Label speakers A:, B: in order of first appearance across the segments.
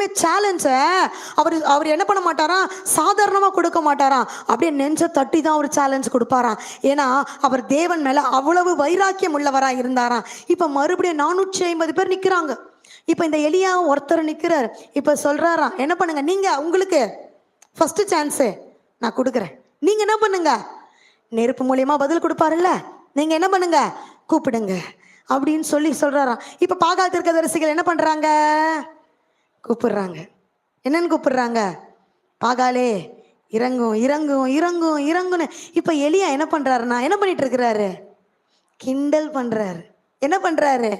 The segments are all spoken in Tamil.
A: எப்பவுமே சேலஞ்ச அவர் அவர் என்ன பண்ண மாட்டாராம், சாதாரணமா கொடுக்க மாட்டாராம், அப்படியே நெஞ்ச தட்டி தான் அவர் சேலஞ்ச் கொடுப்பாராம். ஏன்னா அவர் தேவன் மேல அவ்வளவு வைராக்கியம் உள்ளவரா இருந்தாராம். இப்ப மறுபடியும் 450 பேர் நிக்கிறாங்க. இப்ப இந்த எலியா ஒருத்தர் நிக்கிறார். இப்ப சொல்றாராம், என்ன பண்ணுங்க நீங்க, உங்களுக்கு ஃபர்ஸ்ட் சான்ஸ் நான் கொடுக்குறேன், நீங்க என்ன பண்ணுங்க, நெருப்பு மூலியமா பதில் கொடுப்பாருல்ல, நீங்க என்ன பண்ணுங்க, கூப்பிடுங்க அப்படின்னு சொல்லி சொல்றாராம். இப்ப பாகால் தீர்க்கதரிசிகள் என்ன பண்றாங்க, கூப்பிடுறாங்க. என்னன்னு கூப்பிடுறாங்க, பாகாலே இறங்கும் இறங்கும் இறங்கும் இறங்குன்னு. இப்ப எலியா என்ன பண்றாருன்னா, என்ன பண்ணிட்டு இருக்கிறாரு, கிண்டல் பண்றாரு. என்ன பண்றாரு,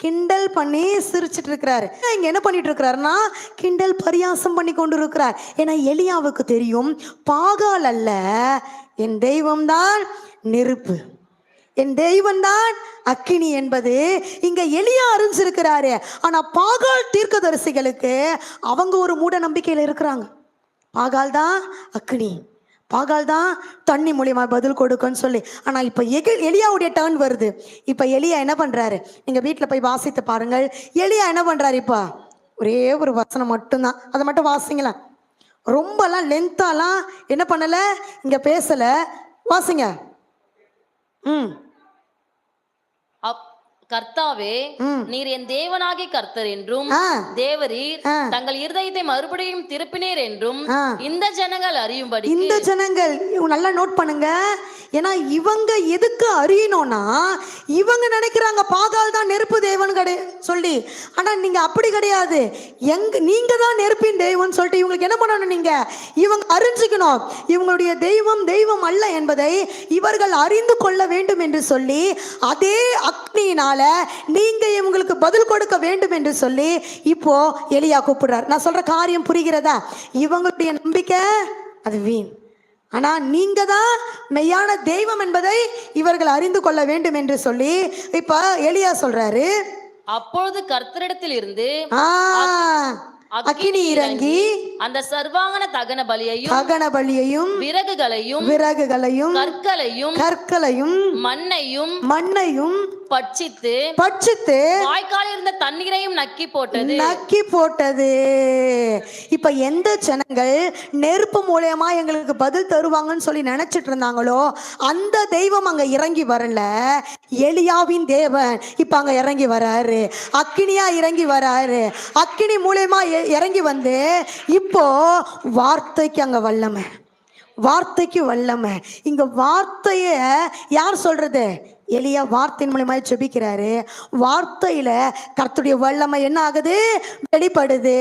A: கிண்டல் பண்ணி சிரிச்சிட்டு இருக்கிறாரு. இங்க என்ன பண்ணிட்டு இருக்கிறாருன்னா, கிண்டல் பரியாசம் பண்ணி கொண்டு இருக்கிறார். ஏன்னா எலியாவுக்கு தெரியும், பாகால் அல்ல, என் தெய்வம் தான் நெருப்பு, என் தெய்வம் தான் அக்கினி என்பது இங்க எலியா அறிஞ்சிருக்கிறாரு. ஆனா பாகால் தீர்க்கதரிசிகளுக்கு அவங்க ஒரு மூட நம்பிக்கையில இருக்கிறாங்க. பாகால் தான் அக்கினி, பாகால் தான் தண்ணி மூலியமா பதில் கொடுக்குன்னு சொல்லி. ஆனா இப்ப எலியாவுடைய டர்ன் வருது. இப்ப எலியா என்ன பண்றாரு, நீங்க வீட்டுல போய் வாசித்து பாருங்கள். எலியா என்ன பண்றாரு, இப்ப ஒரே ஒரு வசனம் மட்டும்தான், அதை மட்டும் வாசிங்களா. ரொம்பலாம் லென்த்தாலாம் என்ன பண்ணல, இங்க பேசல, வாசிங்க.
B: கர்த்தாவே, நீர் என் தேவனாகிய கர்த்தர் என்றும் தேவரீர் தங்கள் இருதயத்தை மறுபடியும் திருப்பினீர் என்றும் இந்த ஜனங்கள் அறியும்படி.
A: இந்த ஜனங்கள் நல்லா நோட் பண்ணுங்க. ஏன்னா இவங்க எதுக்கு அறியணும்னா, இவங்க நினைக்கிறாங்க பாகால் தான் நெருப்பு தேவன் சொல்லி. ஆனா நீங்க அப்படி கிடையாது, நீங்க தான் நெருப்பின் தெய்வம் சொல்லிட்டு இவங்களுக்கு என்ன பண்ணணும், நீங்க இவங்க அறிஞ்சுக்கணும், இவங்களுடைய தெய்வம் தெய்வம் அல்ல என்பதை இவர்கள் அறிந்து கொள்ள வேண்டும் என்று சொல்லி, அதே அக்னியினால நீங்க இவங்களுக்கு பதில் கொடுக்க வேண்டும் என்று சொல்லி இப்போ எலியா கூப்பிடுறார். நான் சொல்ற காரியம் புரிகிறதா? இவங்களுடைய நம்பிக்கை அது வீண். ஆனா நீங்க தான் மெய்யான தெய்வம் என்பதை இவர்கள் அறிந்து கொள்ள வேண்டும் என்று சொல்லி இப்ப எலியா சொல்றாரு.
B: அப்பொழுது கர்த்தரிடத்தில் இருந்து
A: அக்கினி இறங்கி
B: அந்த சர்வாங்கன தகன பலியையும் விறகுகளையும் கற்களையும் மண்ணையும் பட்சித்து வாய்க்காலில் இருந்த தண்ணீரையும் நக்கி போட்டது.
A: இப்ப எந்த ஜனங்கள் நெருப்பு மூலமா எங்களுக்கு பதில் தருவாங்கன்னு சொல்லி நினைச்சிட்டு இருந்தாங்களோ, அந்த தெய்வம் அங்க இறங்கி வரல. எலியாவின் தேவன் இப்ப அங்க இறங்கி வராரு, அக்கினியா இறங்கி வராரு. அக்கினி மூலமா இறங்கி வந்து இப்போ வார்த்தைக்கு அங்க வல்லமை, வார்த்தைக்கு வல்லமை. இங்க வார்த்தைய யார் சொல்றது, எலியா வார்த்தையின் மூலமா ஜெபிக்கிறாரு. வார்த்தையில கர்த்தருடைய வல்லமை என்ன ஆகுது, வெளிப்படுது.